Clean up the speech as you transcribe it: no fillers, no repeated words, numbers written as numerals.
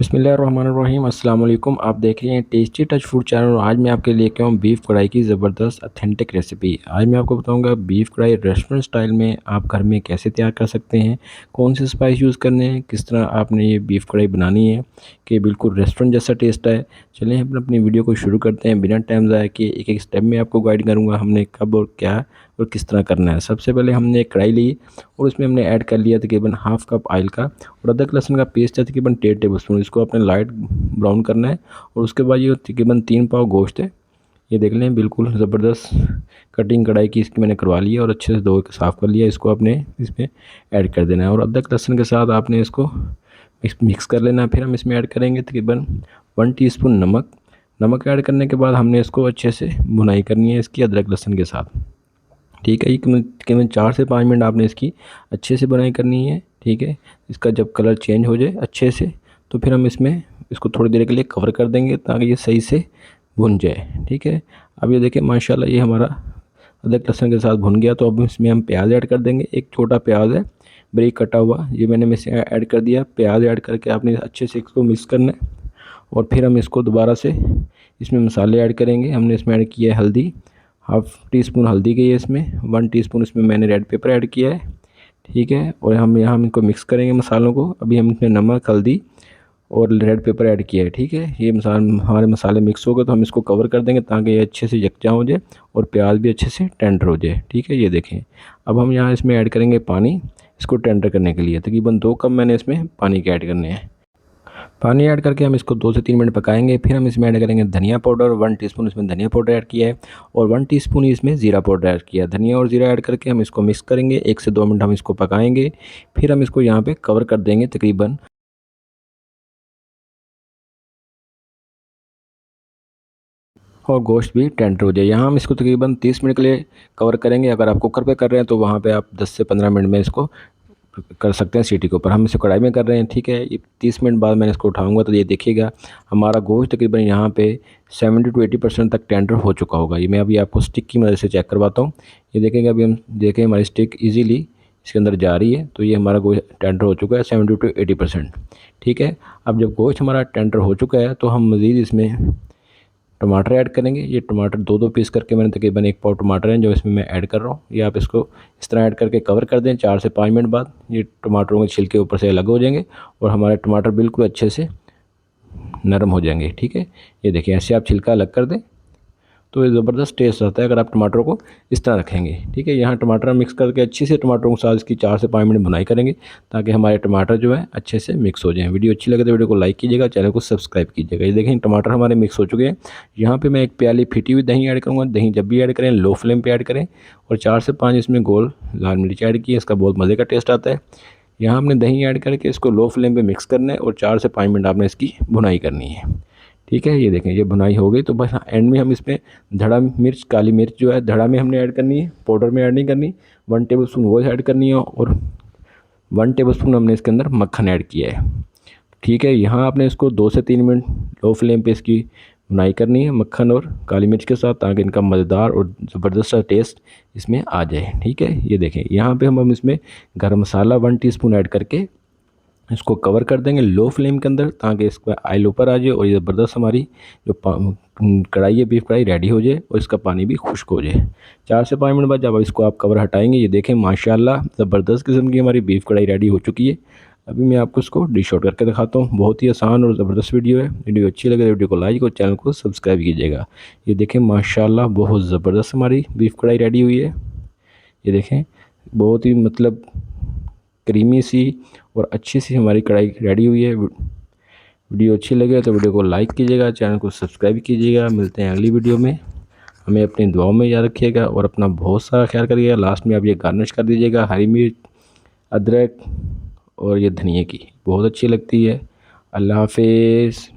बिस्मिल्लाहिर्रहमानिर्रहीम। अस्सलाम वालेकुम। आप देख रहे हैं टेस्टी टच फूड चैनल और आज मैं आपके लिए लेके आऊँ बीफ कढ़ाई की ज़बरदस्त ऑथेंटिक रेसिपी। आज मैं आपको बताऊंगा बीफ कढ़ाई रेस्टोरेंट स्टाइल में आप घर में कैसे तैयार कर सकते हैं, कौन से स्पाइस यूज़ करने हैं, किस तरह आपने ये बीफ कढ़ाई बनानी है कि बिल्कुल रेस्टोरेंट जैसा टेस्ट आए। चलिए हम अपनी वीडियो को शुरू करते हैं बिना टाइम ज़ाया किए। एक एक स्टेप में आपको गाइड करूँगा हमने कब और क्या और किस तरह करना है। सबसे पहले हमने एक कढ़ाई ली और उसमें हमने ऐड कर लिया तकरीबन हाफ़ कप ऑयल का और अदरक लहसुन का पेस्ट है तकरीबन 1.5 टेबल स्पून। इसको अपने लाइट ब्राउन करना है और उसके बाद ये तकरीबन 3 पाव गोश्त है, ये देख लें बिल्कुल ज़बरदस्त कटिंग कढ़ाई की इसकी मैंने करवा लिया और अच्छे से धो के साफ़ कर लिया। इसको आपने इसमें ऐड कर देना है और अदरक लहसुन के साथ आपने इसको मिक्स कर लेना है। फिर हम इसमें ऐड करेंगे तकरीबन 1 टीस्पून नमक। नमक ऐड करने के बाद हमने इसको अच्छे से भुनाई करनी है इसकी अदरक लहसुन के साथ। ठीक है, ये करीबन 4 से 5 मिनट आपने इसकी अच्छे से बुनाई करनी है। ठीक है, इसका जब कलर चेंज हो जाए अच्छे से तो फिर हम इसमें इसको थोड़ी देर के लिए कवर कर देंगे ताकि ये सही से भुन जाए। ठीक है, अब ये देखिए माशाल्लाह ये हमारा अदरक लहसुन के साथ भुन गया। तो अब इसमें हम प्याज ऐड कर देंगे। एक छोटा प्याज है बारीक कटा हुआ, ये मैंने इसमें ऐड कर दिया। प्याज ऐड करके आपने अच्छे से इसको मिक्स करना है और फिर हम इसको दोबारा से इसमें मसाले ऐड करेंगे। हमने इसमें ऐड किया है हल्दी, हाफ़ टी स्पून हल्दी की है इसमें, 1 टीस्पून इसमें मैंने रेड पेपर ऐड किया है। ठीक है, और हम इनको मिक्स करेंगे मसालों को। अभी हम इसमें नमक, हल्दी और रेड पेपर ऐड किया है। ठीक है, ये हमारे मसाले मिक्स हो गए तो हम इसको कवर कर देंगे ताकि ये अच्छे से यकजा हो जाए और प्याज भी अच्छे से टेंडर हो जाए। ठीक है, ये देखें अब हम यहाँ इसमें ऐड करेंगे पानी इसको टेंडर करने के लिए। तकरीबन 2 कप मैंने इसमें पानी के ऐड करने हैं। पानी ऐड करके हम इसको 2 से 3 मिनट पकाएंगे। फिर हम इसमें ऐड करेंगे धनिया पाउडर, 1 टीस्पून इसमें धनिया पाउडर ऐड किया है और 1 टीस्पून इसमें ज़ीरा पाउडर ऐड किया है। धनिया और ज़ीरा ऐड करके हम इसको मिक्स करेंगे, 1 से 2 मिनट हम इसको पकाएंगे। फिर हम इसको यहाँ पे कवर कर देंगे तकरीबन और गोश्त भी टेंडर हो जाए। यहाँ हम इसको तकरीबन 30 मिनट के लिए कवर करेंगे। अगर आप कुकर पे कर रहे हैं तो वहाँ पे आप 10 से 15 मिनट में इसको कर सकते हैं सीटी के ऊपर। हम इसे कढ़ाई में कर रहे हैं। ठीक है, ये 30 मिनट बाद मैंने इसको उठाऊंगा तो ये देखिएगा हमारा गोश्त तकरीबन यहाँ पे 70 to 80% तक टेंडर हो चुका होगा। ये मैं अभी आपको स्टिक की मदद से चेक करवाता हूँ। ये देखेंगे अभी हम देखें हमारी स्टिक ईजीली इसके अंदर जा रही है, तो ये हमारा गोश्त टेंडर हो चुका है 70 to 80%। ठीक है, अब जब गोश्त हमारा टेंडर हो चुका है तो हम मज़ीद इसमें टमाटर ऐड करेंगे। ये टमाटर 2-2 पीस करके मैंने तकरीबन 1 पाव टमाटर हैं जो इसमें मैं ऐड कर रहा हूँ। ये आप इसको इस तरह ऐड करके कवर कर दें। 4 से 5 मिनट बाद ये टमाटरों के छिलके ऊपर से अलग हो जाएंगे और हमारे टमाटर बिल्कुल अच्छे से नरम हो जाएंगे। ठीक है, ये देखिए ऐसे आप छिलका अलग कर दें तो ये ज़बरदस्त टेस्ट आता है अगर आप टमाटरों को इस तरह रखेंगे। ठीक है, यहाँ टमाटर मिक्स करके अच्छी से टमाटरों के साथ इसकी 4 से 5 मिनट भुनाई करेंगे ताकि हमारे टमाटर जो है अच्छे से मिक्स हो जाएं। वीडियो अच्छी लगे तो वीडियो को लाइक कीजिएगा, चैनल को सब्सक्राइब कीजिएगा। ये देखें टमाटर हमारे मिक्स हो चुके हैं। यहाँ पर मैं 1 प्याली फिटी हुई दही ऐड करूँगा। दही जब भी ऐड करें लो फ्लेम पर ऐड करें और 4 से 5 इसमें गोल लाल मिर्च ऐड की है, इसका बहुत मज़े का टेस्ट आता है। यहाँ हमने दही ऐड करके इसको लो फ्लेम पे मिक्स करना है और 4 से 5 मिनट आपने इसकी भुनाई करनी है। ठीक है, ये देखें ये भुनाई हो गई तो बस एंड में हम इसमें धड़ा मिर्च, काली मिर्च जो है धड़ा में हमने ऐड करनी है, पाउडर में ऐड नहीं करनी। 1 टेबल स्पून वो ऐड करनी है और 1 टेबल स्पून हमने इसके अंदर मक्खन ऐड किया है। ठीक है, यहाँ आपने इसको 2 से 3 मिनट लो फ्लेम पे इसकी भुनाई करनी है मक्खन और काली मिर्च के साथ ताकि इनका मज़ेदार और ज़बरदस्त सा टेस्ट इसमें आ जाए। ठीक है, ये देखें यहाँ पे हम इसमें गरम मसाला 1 टीस्पून ऐड करके इसको कवर कर देंगे लो फ्लेम के अंदर ताकि इसका ऑयल ऊपर आ जाए और ये ज़बरदस्त हमारी जो कढ़ाई है बीफ कढ़ाई रेडी हो जाए और इसका पानी भी खुश्क हो जाए। 4 से 5 मिनट बाद जब इसको आप कवर हटाएंगे ये देखें माशाल्लाह ज़बरदस्त किस्म की हमारी बीफ कढ़ाई रेडी हो चुकी है। अभी मैं आपको इसको डिश आउट करके दिखाता हूँ। बहुत ही आसान और ज़बरदस्त वीडियो है। वीडियो अच्छी लगे तो वीडियो को लाइक और चैनल को सब्सक्राइब कीजिएगा। ये देखें माशाल्लाह बहुत ज़बरदस्त हमारी बीफ कढ़ाई रेडी हुई है। ये देखें बहुत ही मतलब क्रीमी सी और अच्छी सी हमारी कढ़ाई रेडी हुई है। वीडियो अच्छी लगे तो वीडियो को लाइक कीजिएगा, चैनल को सब्सक्राइब कीजिएगा। मिलते हैं अगली वीडियो में। हमें अपनी दुआओं में याद रखिएगा और अपना बहुत सारा ख्याल करिएगा। लास्ट में आप ये गार्निश कर दीजिएगा हरी मिर्च, अदरक और ये धनिया की, बहुत अच्छी लगती है। अल्लाह हाफिज़।